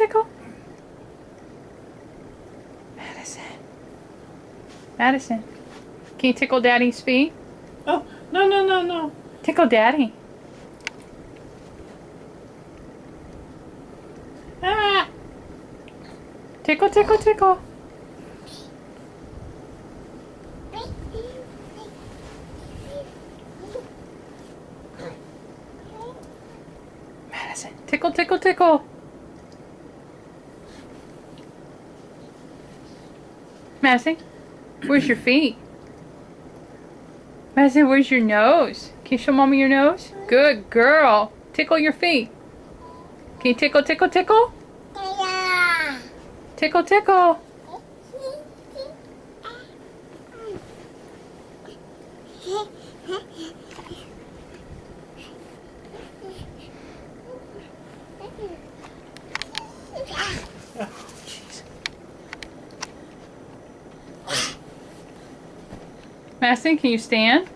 tickle. Madison. Madison. Can you tickle Daddy's feet? Oh, no, no, no, no. Tickle Daddy. Ah! Tickle, tickle, tickle. Madison. Tickle, tickle, tickle. Madison, where's your feet? Madison, where's your nose? Can you show Mommy your nose? Good girl. Tickle your feet. Can you tickle, tickle, tickle? Tickle, tickle. Oh, jeez. Madison, can you stand?